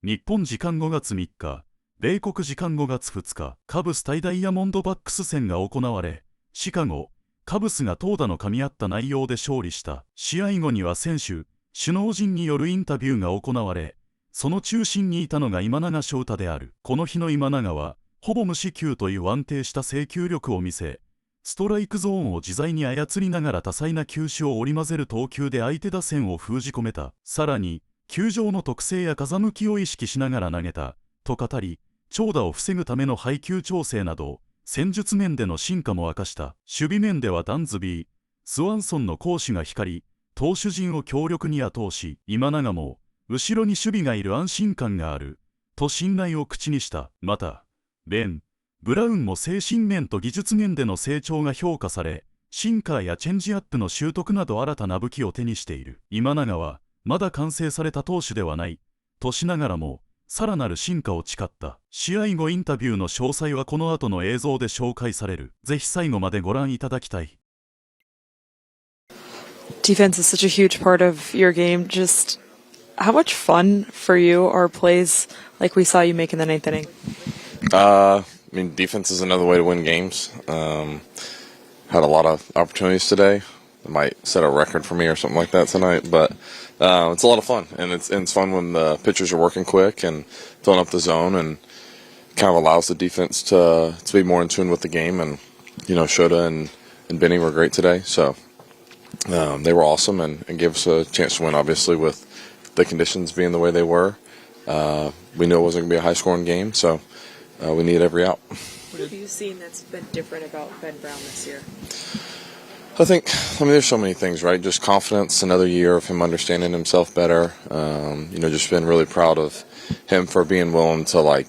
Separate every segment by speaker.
Speaker 1: 日本時間5月3日、米国時間5月2日、カブス対ダイヤモンドバックス戦が行われ、シカゴ、カブスが投打の噛み合った内容で勝利した。試合後には選手、首脳陣によるインタビューが行われ、その中心にいたのが今永昇太である。この日の今永は、ほぼ無四球という安定した制球力を見せ、ストライクゾーンを自在に操りながら多彩な球種を織り交ぜる投球で相手打線を封じ込めた。さらに、球場の特性や風向きを意識しながら投げた、と語り、長打を防ぐための配球調整など、戦術面での進化も明かした。守備面ではダンズビー、スワンソンの攻守が光り、投手陣を強力に後押し、今永も、後ろに守備がいる安心感がある、と信頼を口にした。また、ブラウンも精神面と技術面での成長が評価され、シンカーやチェンジアップの習得など新たな武器を手にしている。今永は、まだ完成された投手ではない、としながらも、さらなる進化を誓った。試合後インタビューの詳細はこの後の映像で紹介される。ぜひ最後までご覧いただきたい。
Speaker 2: Defense is such a huge part of your game. Just how much fun for you are plays like we saw you make in the ninth inning?
Speaker 3: I mean, defense is another way to win games. Had a lot of opportunities today. It might set a record for me or something like that tonight, but it's a lot of fun, and it's fun when the pitchers are working quick and filling up the zone, and kind of allows the defense to be more in tune with the game. And Shota and Benny were great today, so they were awesome and gave us a chance to win. Obviously, with the conditions being the way they were, we knew it wasn't going to be a high-scoring game, so we needed every out.
Speaker 2: What have you seen that's been different about Ben Brown this year?
Speaker 3: I mean, there's so many things, right? Just confidence, another year of him understanding himself better. Just been really proud of him for being willing to,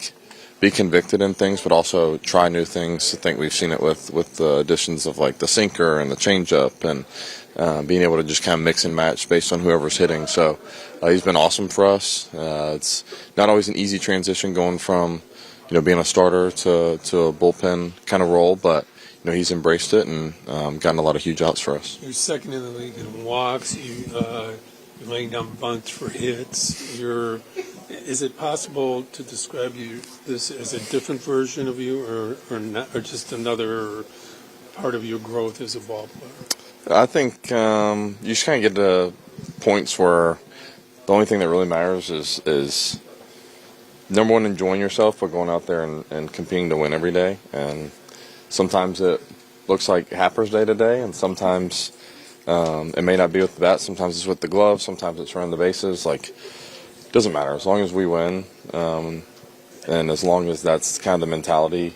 Speaker 3: be convicted in things, but also try new things. I think we've seen it with the additions of, the sinker and the changeup, and being able to just kind of mix and match based on whoever's hitting. So he's been awesome for us. It's not always an easy transition going from, being a starter to a bullpen kind of role, but he's embraced it and gotten a lot of huge outs for us.
Speaker 4: You're second in the league in walks. You're laying down bunts for hits. Is it possible to describe this as a different version of you, or not, or just another part of your growth as a ball player?
Speaker 3: I think you just kind of get to points where the only thing that really matters is number one, enjoying yourself, but going out there and competing to win every day. And sometimes it looks like Happer's day today, and sometimes it may not be with the bat. Sometimes it's with the glove. Sometimes it's around the bases. It doesn't matter as long as we win, and as long as that's kind of the mentality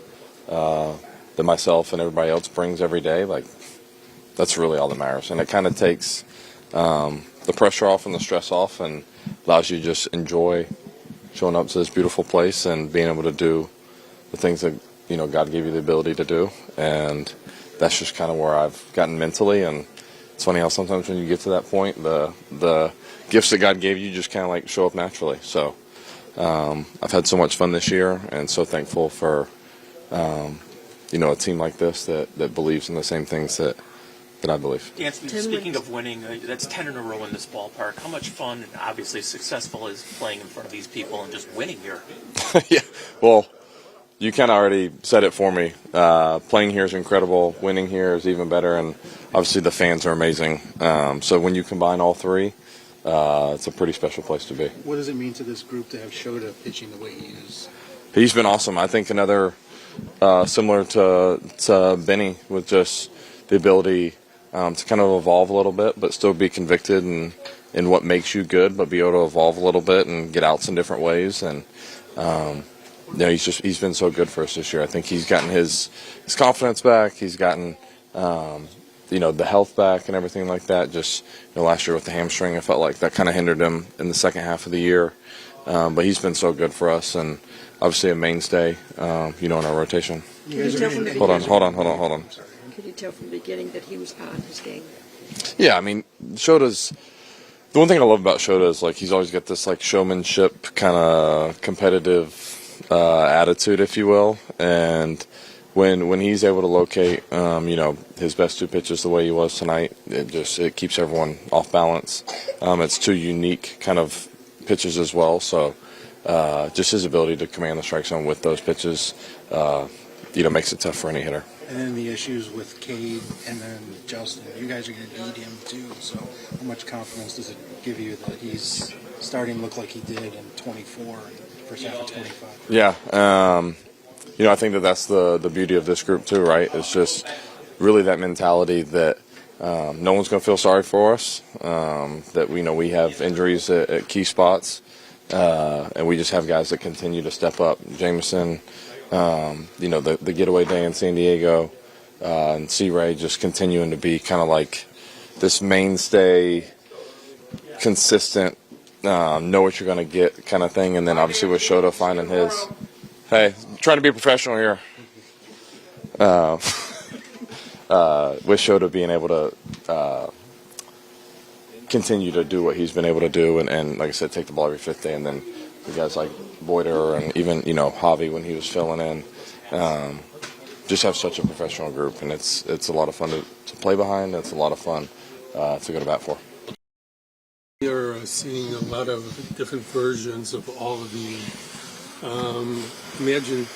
Speaker 3: that myself and everybody else brings every day. That's really all that matters, and it kind of takes the pressure off and the stress off, and allows you to just enjoy showing up to this beautiful place and being able to do the things that God gave you the ability to do. And that's just kind of where I've gotten mentally. And it's funny how sometimes when you get to that point, the gifts that God gave you just kind of show up naturally. So I've had so much fun this year, and so thankful for a team like this that believes in the same things that I believe.
Speaker 5: Dansby, speaking of winning, that's 10 in a row in this ballpark. How much fun and obviously successful is playing in front of these people and just winning here?
Speaker 3: Yeah, well, you kind of already said it for me. Playing here is incredible. Winning here is even better, and obviously the fans are amazing. So when you combine all three, it's a pretty special place to be.
Speaker 6: What does it mean to this group to have Shota pitching the way he is?
Speaker 3: He's been awesome. I think another similar to Benny, with just the ability to kind of evolve a little bit, but still be convicted in what makes you good, but be able to evolve a little bit and get outs in different ways. And he's been so good for us this year. I think he's gotten his confidence back. He's gotten the health back and everything like that. Just last year with the hamstring, I felt like that kind of hindered him in the second half of the year. But he's been so good for us, and obviously a mainstay, in our rotation. Hold on.
Speaker 7: Could you tell from the beginning that he was on his game?
Speaker 3: Yeah, I mean, Shota's the one thing I love about Shota is he's always got this showmanship kind of competitive attitude, if you will, and when he's able to locate his best two pitches the way he was tonight, it keeps everyone off balance. It's two unique kind of pitches as well, so just his ability to command the strike zone with those pitches, makes it tough for any hitter.
Speaker 6: And then the issues with Cade and then Justin. You guys are going to need him too. So how much confidence does it give you that he's starting to look like he did in 24 and first half of 25?
Speaker 3: Yeah. I think that's the beauty of this group too, right? It's just really that mentality that no one's going to feel sorry for us, that we have injuries at key spots, and we just have guys that continue to step up. Jameson, the getaway day in San Diego, and C-Ray just continuing to be kind of like this mainstay, consistent, know what you're going to get kind of thing. And then obviously with Shota finding his, hey, trying to be professional here. With Shota being able to continue to do what he's been able to do, and like I said, take the ball every fifth day, and then the guys like Boyder and even Javi when he was filling in, just have such a professional group, and it's a lot of fun to play behind. It's a lot of fun to go to bat for.
Speaker 4: You're seeing a lot of different versions of all of you. Imagine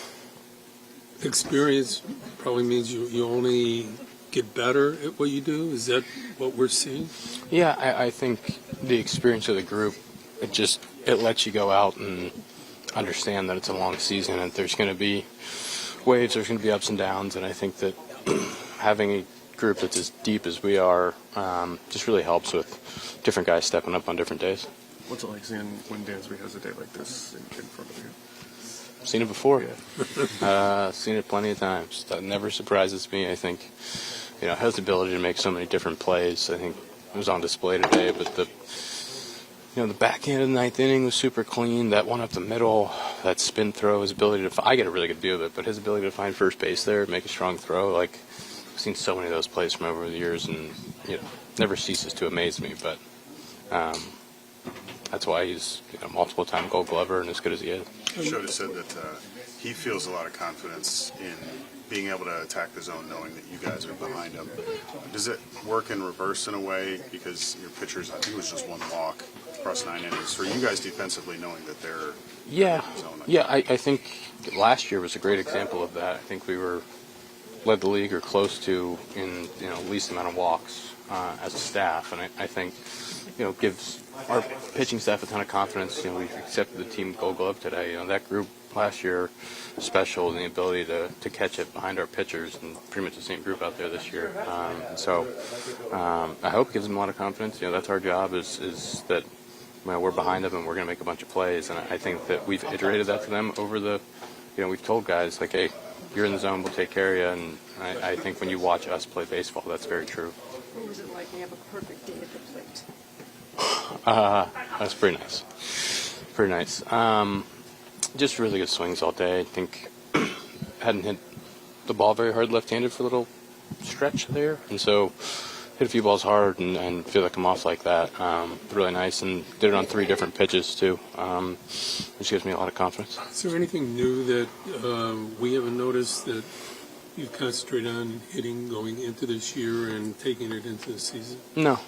Speaker 4: experience probably means you only get better at what you do. Is that what we're seeing?
Speaker 8: Yeah, I think the experience of the group, it lets you go out and understand that it's a long season and there's going to be waves, there's going to be ups and downs, and I think that having a group that's as deep as we are just really helps with different guys stepping up on different days.
Speaker 9: What's it like seeing when Dansby has a day like this in front of you?
Speaker 8: Seen it before.
Speaker 9: Yeah.
Speaker 8: Seen it plenty of times. That never surprises me. I think, has the ability to make so many different plays. I think it was on display today, but the backhand of the ninth inning was super clean. That one up the middle, that spin throw, his ability to, I get a really good view of it, but his ability to find first base there, make a strong throw, I've seen so many of those plays from over the years, and, never ceases to amaze me, but, that's why he's multiple-time Gold Glover and as good as he is.
Speaker 9: Shota said that he feels a lot of confidence in being able to attack the zone knowing that you guys are behind him. Does it work in reverse in a way because your pitchers, I think it was just one walk across 9 innings, for you guys defensively knowing that they're
Speaker 8: Yeah,
Speaker 9: in the zone?
Speaker 8: I think last year was a great example of that. I think we led the league or close to in least amount of walks as a staff, and I think gives our pitching staff a ton of confidence. We accepted the team Gold Glove today. That group last year special in the ability to catch it behind our pitchers, and pretty much the same group out there this year. So I hope it gives them a lot of confidence. That's our job is that we're behind them and we're going to make a bunch of plays. And I think that we've iterated that to them over the, we've told guys hey, you're in the zone, we'll take care of you. And I think when you watch us play baseball, that's very true.
Speaker 7: What was it like to have a perfect day at the plate?
Speaker 8: That's pretty nice. Pretty nice. Just really good swings all day. I think hadn't hit the ball very hard left-handed for a little stretch there, and so hit a few balls hard and feel like I'm off like that. Really nice, and did it on 3 different pitches too, which gives me a lot of confidence.
Speaker 4: Is there anything new that we haven't noticed that you've concentrated on hitting going into this year and taking it into the season?
Speaker 8: No,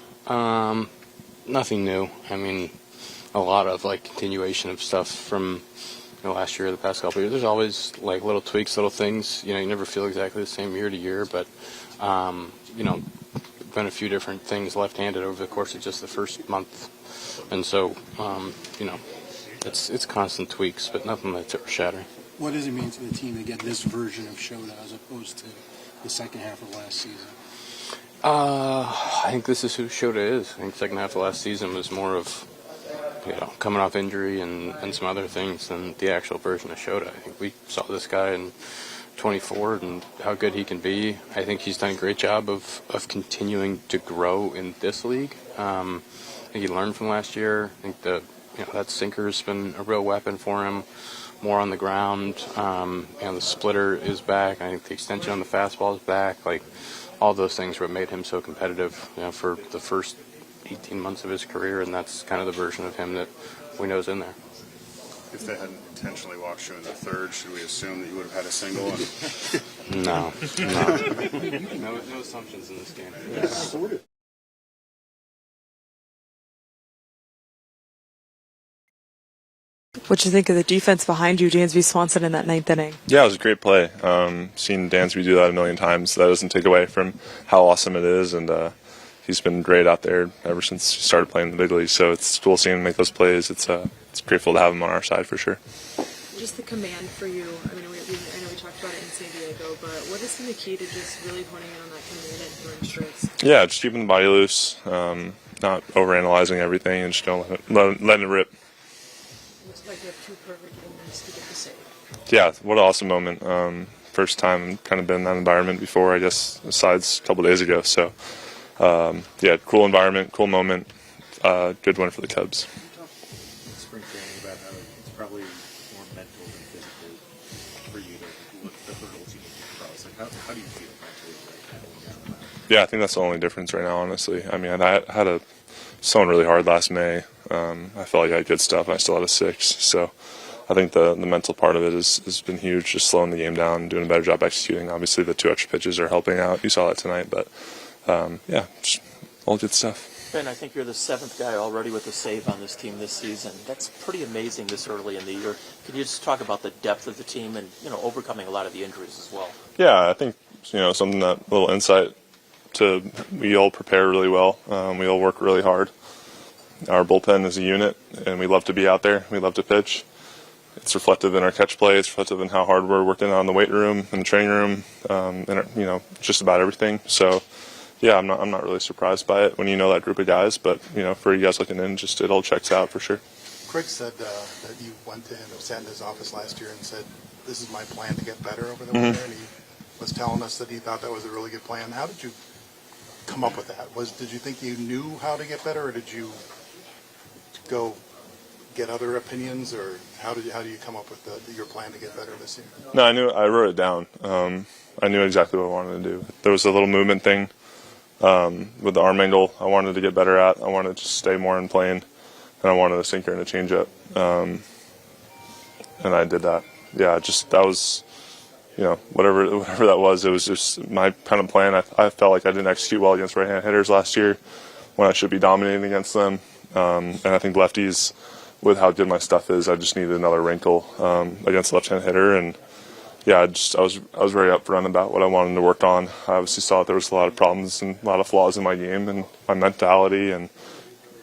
Speaker 8: nothing new. I mean, a lot of continuation of stuff from last year, the past couple of years. There's always little tweaks, little things. You never feel exactly the same year to year, but been a few different things left-handed over the course of just the first month, and so it's constant tweaks, but nothing that's earth-shattering.
Speaker 6: What does it mean to the team to get this version of Shota as opposed to the second half of last season?
Speaker 8: I think this is who Shota is. I think second half of last season was more of coming off injury and some other things than the actual version of Shota. I think we saw this guy in 24 and how good he can be. I think he's done a great job of continuing to grow in this league. I think he learned from last year. I think that sinker's been a real weapon for him. More on the ground. The splitter is back. I think the extension on the fastball is back. All those things were what made him so competitive for the first 18 months of his career, and that's kind of the version of him that we know is in there.
Speaker 9: If they hadn't intentionally walked you in the third, should we assume that you would have had a single?
Speaker 8: No. No assumptions in this game. Yeah.
Speaker 2: What do you think of the defense behind you, Dansby Swanson, in that ninth inning?
Speaker 10: Yeah, it was a great play. Seen Dansby do that a million times. That doesn't take away from how awesome it is, and he's been great out there ever since he started playing in the big leagues. So it's cool seeing him make those plays. It's grateful to have him on our side for sure.
Speaker 2: Just the command for you. I mean, I know we talked about it in San Diego, but what has been the key to just really honing in on that command and throwing strikes?
Speaker 10: Yeah, just keeping the body loose, not overanalyzing everything, and just letting it rip.
Speaker 2: Looks like you have 2 perfect innings to get the save.
Speaker 10: Yeah, what an awesome moment. First time kind of been in that environment before, I guess, besides a couple days ago. So, yeah, cool environment, cool moment, good win for the Cubs.
Speaker 11: Spring training about how it's probably more mental than physical for you to look at the hurdles you need to cross. Like, how do you feel mentally right now?
Speaker 10: Yeah, I think that's the only difference right now, honestly. I mean, I had someone really hard last May. I felt like I had good stuff, and I still had a 6. So I think the mental part of it has been huge, just slowing the game down, doing a better job executing. Obviously, the 2 extra pitches are helping out. You saw that tonight, but yeah, just all good stuff.
Speaker 5: Ben, I think you're the 7th guy already with a save on this team this season. That's pretty amazing this early in the year. Can you just talk about the depth of the team and, overcoming a lot of the injuries as well?
Speaker 10: Yeah, I think, something that little insight we all prepare really well. We all work really hard. Our bullpen is a unit, and we love to be out there. We love to pitch. It's reflective in our catch play. It's reflective in how hard we're working on the weight room and the training room, and just about everything. So, yeah, I'm not really surprised by it when you know that group of guys. But for you guys looking in, it all checks out for sure.
Speaker 6: Craig said that you went in or sat in his office last year and said, "This is my plan to get better over the winter," and he was telling us that he thought that was a really good plan. How did you come up with that? Did you think you knew how to get better, or did you go get other opinions, or how do you come up with your plan to get better this year?
Speaker 10: No, I wrote it down. I knew exactly what I wanted to do. There was a little movement thing with the arm angle I wanted to get better at. I wanted to stay more in plane, and I wanted a sinker and a changeup, and I did that. Yeah, that was, whatever that was. It was just my kind of plan. I felt like I didn't execute well against right-hand hitters last year when I should be dominating against them. And I think lefties, with how good my stuff is, I just needed another wrinkle against the left-hand hitter. And yeah, I was very upfront about what I wanted to work on. I obviously saw that there was a lot of problems and a lot of flaws in my game and my mentality and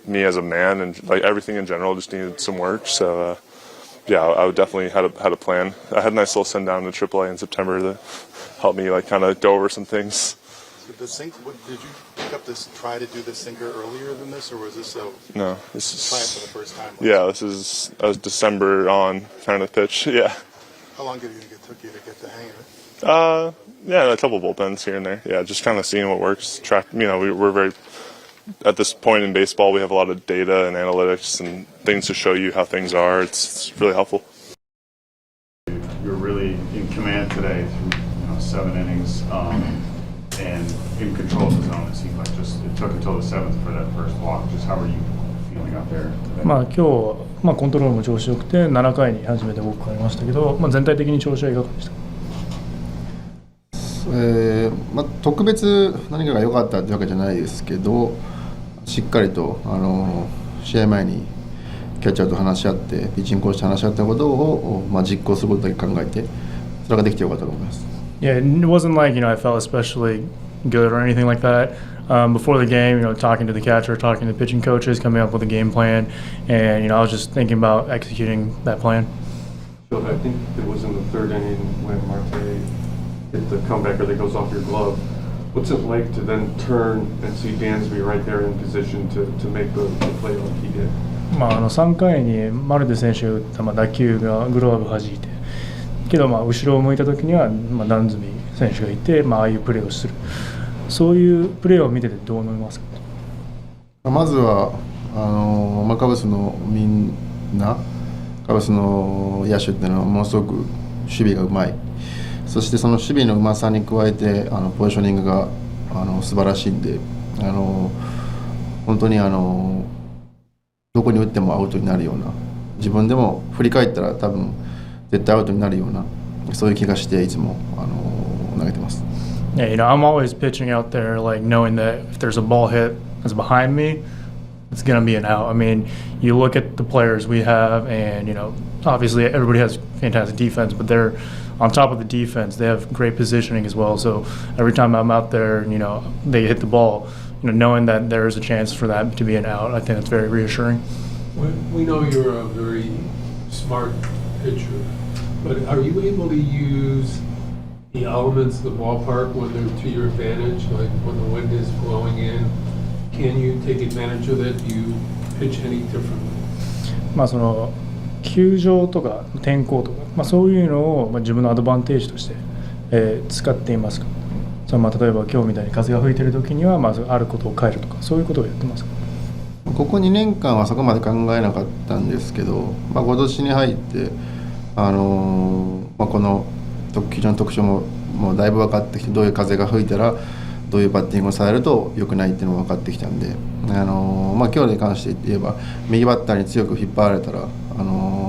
Speaker 10: me as a man, and like everything in general just needed some work. So yeah, I definitely had a plan. I had a nice little send down to AAA in September to help me kind of go over some things.
Speaker 6: Did you pick up try to do the sinker earlier than this, or was this
Speaker 10: No, this is
Speaker 6: try it for the first time?
Speaker 10: Yeah, this is December on kind of pitch. Yeah.
Speaker 6: How long did you think it took you to get the hang of it?
Speaker 10: Yeah, a couple bullpens here and there. Yeah, just kind of seeing what works. We're very, at this point in baseball, we have a lot of data and analytics and things to show you how things are. It's really helpful.
Speaker 9: You're really in command today through 7 innings. And in control of the zone, it seemed like it took until the 7th for that first walk. Just how are you feeling out there?
Speaker 12: 今日はコントロールも調子よくて7回に初めて僕がいましたけど、全体的に調子はいかがでしたか？
Speaker 13: 特別何かが良かったというわけじゃないですけど、しっかりと試合前にキャッチャーと話し合ってピッチングコーチと話し合ったことを実行することだけ考えて、それができてよかったと思います。
Speaker 12: Yeah, it wasn't like, I felt especially good or anything like that. Before the game, talking to the catcher, talking to the pitching coaches, coming up with a game plan, and, I was just thinking about executing that plan.
Speaker 14: So I think it was in the 3rd inning when Marte hit the comebacker that goes off your glove. What's it like to then turn and see Dansby right there in position to make the play like he did?
Speaker 12: 3回にマルテ選手が打った打球がグローブ弾いて、けど後ろを向いた時にはダンズビー選手がいて、ああいうプレーをする。そういうプレーを見ててどう思いますか？
Speaker 13: まずはカブスのみんな、カブスの野手っていうのはものすごく守備がうまい。そしてその守備のうまさに加えてポジショニングが素晴らしいんで、本当にどこに打ってもアウトになるような、自分でも振り返ったら多分絶対アウトになるような、そういう気がしていつも投げてます。
Speaker 12: Yeah, I'm always pitching out there, knowing that if there's a ball hit that's behind me, it's gonna be an out. I mean, you look at the players we have, and obviously everybody has fantastic defense, but they're on top of the defense. They have great positioning as well. So every time I'm out there, they hit the ball, knowing that there is a chance for that to be an out, I think that's very reassuring.
Speaker 4: We know you're a very smart pitcher, but are you able to use the elements of the ballpark when they're to your advantage, like when the wind is blowing in? Can you take advantage of that? Do you pitch any differently?
Speaker 12: その球場とか天候とか、そういうのを自分のアドバンテージとして、使っていますか。例えば今日みたいに風が吹いている時にはまずあることを変えるとか、そういうことをやってますか。
Speaker 13: ここ2年間はそこまで考えなかったんですけど、今年に入って、この球場の特徴もうだいぶ分かってきて、どういう風が吹いたらどういうバッティングをされると良くないっていうのも分かってきたんで、今日に関して言えば右バッターに強く引っ張られたら、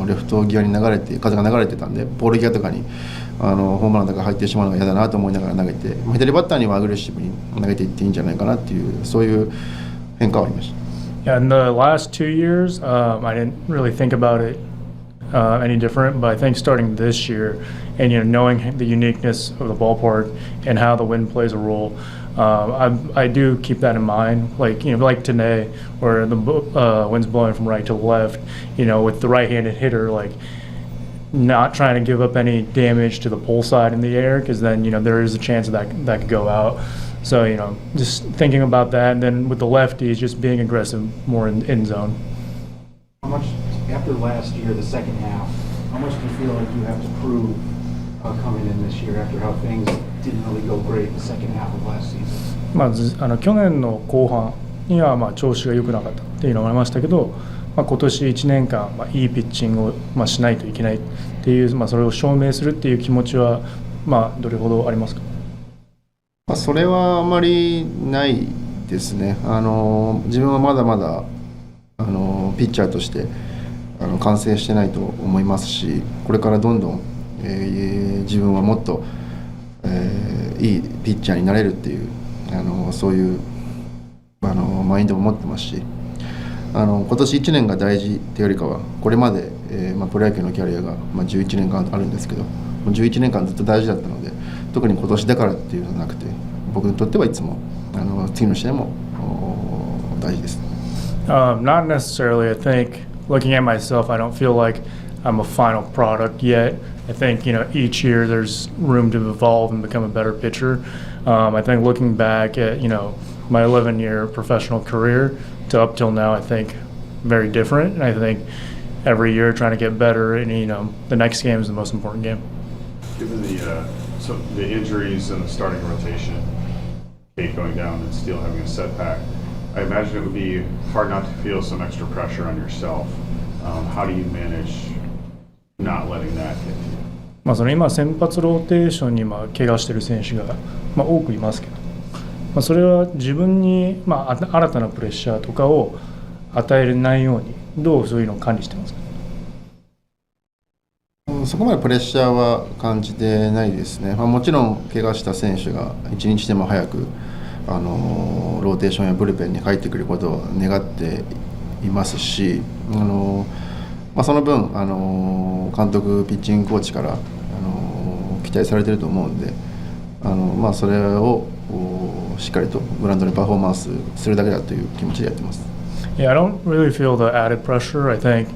Speaker 13: レフト際に流れて風が流れてたんで、ポール際とかにホームランとか入ってしまうのが嫌だなと思いながら投げて、左バッターにはアグレッシブに投げていっていいんじゃないかなっていう、そういう変化はありました。
Speaker 12: Yeah, in the last 2 years, I didn't really think about it any different, but I think starting this year and knowing the uniqueness of the ballpark and how the wind plays a role, I do keep that in mind. Like today, where the wind's blowing from right to left, with the right-handed hitter, like not trying to give up any damage to the pole side in the air, because then there is a chance that could go out. So just thinking about that, and then with the lefties, just being aggressive more in zone.
Speaker 6: How much after last year, the second half? How much do you feel like you have to prove coming in this year after how things didn't really go great the second half of last season?
Speaker 12: 去年の後半には調子が良くなかったっていうのがありましたけど、今年1年間いいピッチングをしないといけないっていう、それを証明するっていう気持ちはどれほどありますか。
Speaker 13: それはあまりないですね。自分はまだまだピッチャーとして完成してないと思いますし、これからどんどん、自分はもっと、いいピッチャーになれるっていうそういうマインドを持ってますし、今年1年が大事っていうよりかは、これまで、プロ野球のキャリアが、11年間あるんですけど、11年間ずっと大事だったので、特に今年だからっていうのはなくて、僕にとってはいつも次の試合も大事です。
Speaker 12: Not necessarily. I think looking at myself, I don't feel like I'm a final product yet. I think each year there's room to evolve and become a better pitcher. I think looking back at my 11-year professional career to up till now, I think very different. And I think every year trying to get better, and the next game is the most important game.
Speaker 9: Given the injuries and the starting rotation, Kate going down and Steele having a setback, I imagine it would be hard not to feel some extra pressure on yourself. How do you manage not letting that hit you?
Speaker 12: 今先発ローテーションに怪我している選手が多くいますけど、それは自分に新たなプレッシャーとかを与えないように、どうそういうのを管理してますか。
Speaker 13: そこまでプレッシャーは感じてないですね。もちろん怪我した選手が一日でも早くローテーションやブルペンに入ってくることを願っていますし、その分監督ピッチングコーチから期待されていると思うんで、それをしっかりとグラウンドでパフォーマンスするだけだという気持ちでやってます。
Speaker 12: Yeah, I don't really feel the added pressure. I think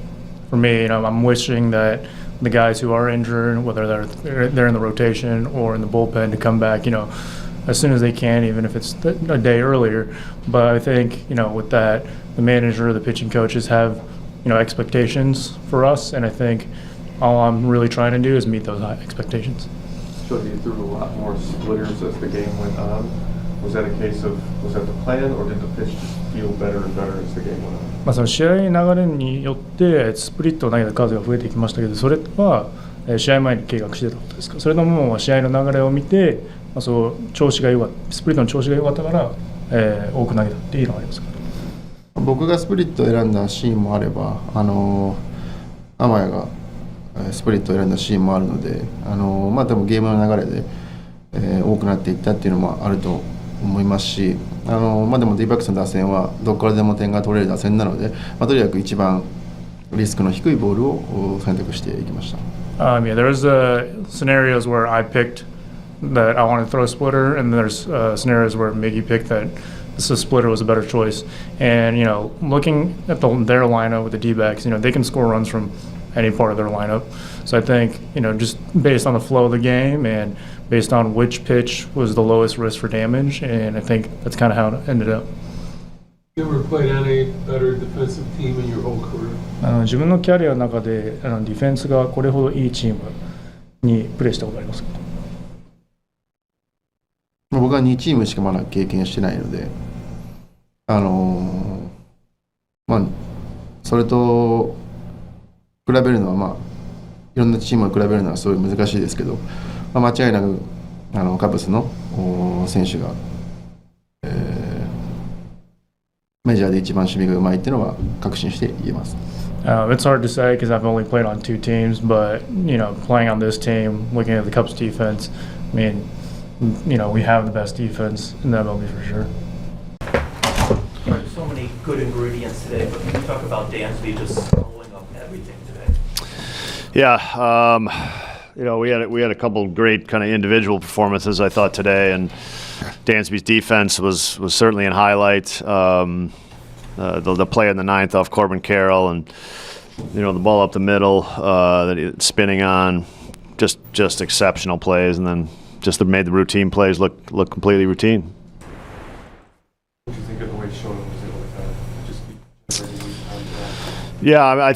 Speaker 12: for me, I'm wishing that the guys who are injured, whether they're in the rotation or in the bullpen, to come back, as soon as they can, even if it's a day earlier. But I think, with that, the manager, the pitching coaches have, expectations for us, and I think all I'm really trying to do is meet those high expectations.
Speaker 14: So you threw a lot more splitters as the game went on. Was that a case of, was that the plan, or did the pitch just feel better and better as the game went on?
Speaker 12: その試合流れによってスプリットを投げた数が増えてきましたけど、それは試合前に計画してたことですか。それとも試合の流れを見て、調子が良かった、スプリットの調子が良かったから、多く投げたっていうのがありますか。
Speaker 13: 僕がスプリットを選んだシーンもあれば、天谷がスプリットを選んだシーンもあるので、でもゲームの流れで、多くなっていったっていうのもあると思いますし、でも D バックスの打線はどこからでも点が取れる打線なので、とにかく一番、リスクの低いボールを選択していきました。
Speaker 12: Yeah, there's scenarios where I picked that I wanted to throw a splitter, and there's scenarios where Miggy picked that this splitter was a better choice. And looking at their lineup with the D-backs, they can score runs from any part of their lineup. So I think just based on the flow of the game and based on which pitch was the lowest risk for damage, and I think that's kind of how it ended up.
Speaker 4: You ever played on a better defensive team in your whole career?
Speaker 12: 自分のキャリアの中でディフェンスがこれほどいいチームにプレーしたことありますか？
Speaker 13: 僕は2チームしかまだ経験してないので、それと比べるのは、いろんなチームを比べるのはすごい難しいですけど、間違いなくカブスの選手が、メジャーで一番守備がうまいっていうのは確信して言えます。
Speaker 12: It's hard to say because I've only played on 2 teams, but playing on this team, looking at the Cubs defense, I mean, we have the best defense in the MLB for sure.
Speaker 5: So many good ingredients today, but can you talk about Dansby just blowing up everything today?
Speaker 15: Yeah, we had a couple great kind of individual performances I thought today, and Dansby's defense was certainly in highlight. The play in the ninth off Corbin Carroll, and the ball up the middle that he's spinning on, just exceptional plays, and then just made the routine plays look completely routine.
Speaker 14: What do you think of the way Shona was able to just keep
Speaker 15: Yeah, I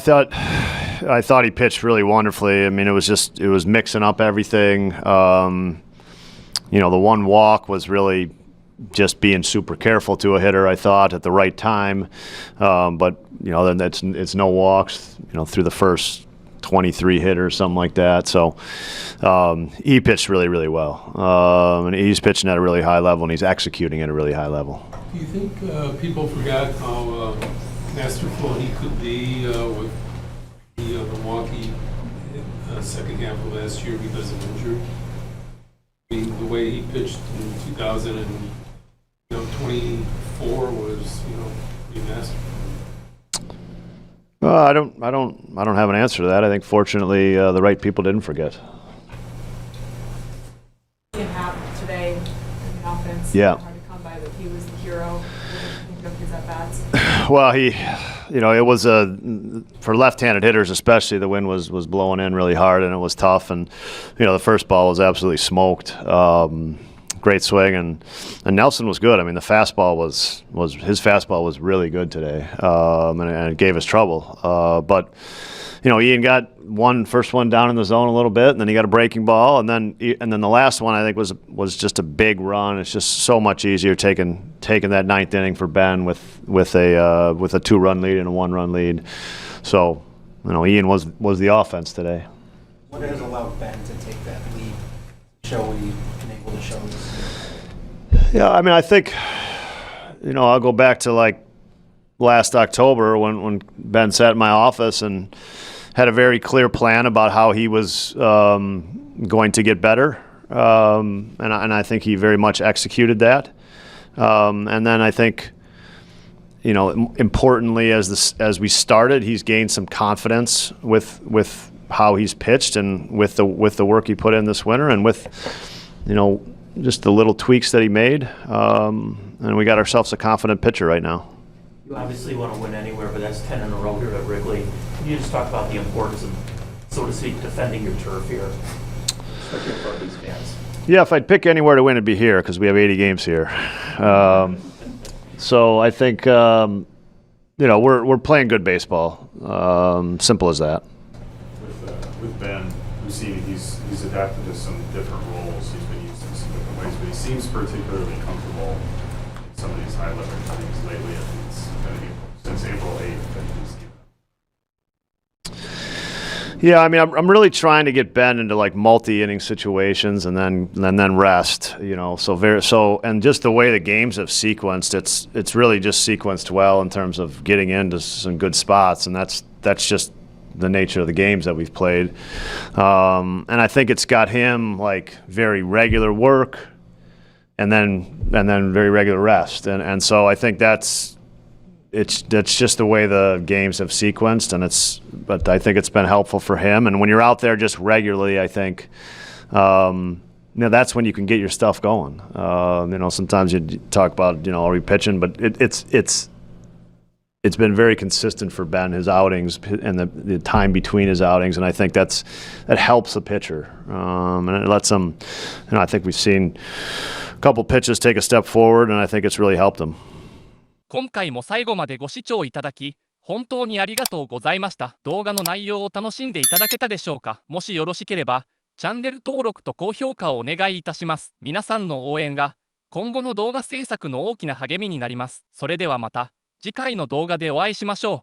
Speaker 15: thought he pitched really wonderfully. I mean, it was mixing up everything. The one walk was really just being super careful to a hitter, I thought, at the right time. But then it's no walks, through the first 23 hitters, something like that. So he pitched really, really well. And he's pitching at a really high level, and he's executing at a really high level.
Speaker 4: Do you think people forgot how masterful he could be with the Milwaukee second half of last year because of injury? I mean, the way he pitched in 2024 was, pretty masterful.
Speaker 15: I don't have an answer to that. I think fortunately the right people didn't forget.
Speaker 7: It happened today in the offense.
Speaker 15: Yeah.
Speaker 7: Hard to come by, but he was the hero of his at-bats.
Speaker 15: Well, it was for left-handed hitters especially, the wind was blowing in really hard, and it was tough. And the first ball was absolutely smoked. Great swing, and Nelson was good. I mean, the fastball his fastball was really good today, and it gave us trouble. But Ian got first one down in the zone a little bit, and then he got a breaking ball, and then the last one I think was just a big run. It's just so much easier taking that ninth inning for Ben with a 2-run lead and a 1-run lead. So Ian was the offense today.
Speaker 6: What has allowed Ben to take that lead, show what he's been able to show this year?
Speaker 15: Yeah, I mean, I think I'll go back to like last October when Ben sat in my office and had a very clear plan about how he was going to get better, and I think he very much executed that. And then I think, importantly, as we started, he's gained some confidence with how he's pitched and with the work he put in this winter, and with just the little tweaks that he made, and we got ourselves a confident pitcher right now.
Speaker 5: You obviously want to win anywhere, but that's 10 in a row here at Wrigley. Can you just talk about the importance of, so to speak, defending your turf here, especially in front of these fans?
Speaker 15: Yeah, if I'd pick anywhere to win, it'd be here because we have 80 games here. So I think we're playing good baseball. Simple as that.
Speaker 9: With Ben, we've seen he's adapted to some different roles. He's been used in some different ways, but he seems particularly comfortable in some of these high leverage things lately. I think it's been since April 8th that he's given.
Speaker 15: Yeah, I mean, I'm really trying to get Ben into like multi-inning situations and then rest. So and just the way the games have sequenced, it's really just sequenced well in terms of getting into some good spots, and that's just the nature of the games that we've played. And I think it's got him like very regular work, and then very regular rest, and so I think it's that's just the way the games have sequenced, and but I think it's been helpful for him. And when you're out there just regularly, I think, that's when you can get your stuff going. Sometimes you talk about, are we pitching, but it's been very consistent for Ben, his outings and the time between his outings, and I think that helps a pitcher, and it lets him. I think we've seen a couple pitches take a step forward, and I think it's really helped him.
Speaker 16: 今回も最後までご視聴いただき本当にありがとうございました。動画の内容を楽しんでいただけたでしょうか。もしよろしければチャンネル登録と高評価をお願いいたします。皆さんの応援が今後の動画制作の大きな励みになります。それではまた次回の動画でお会いしましょう。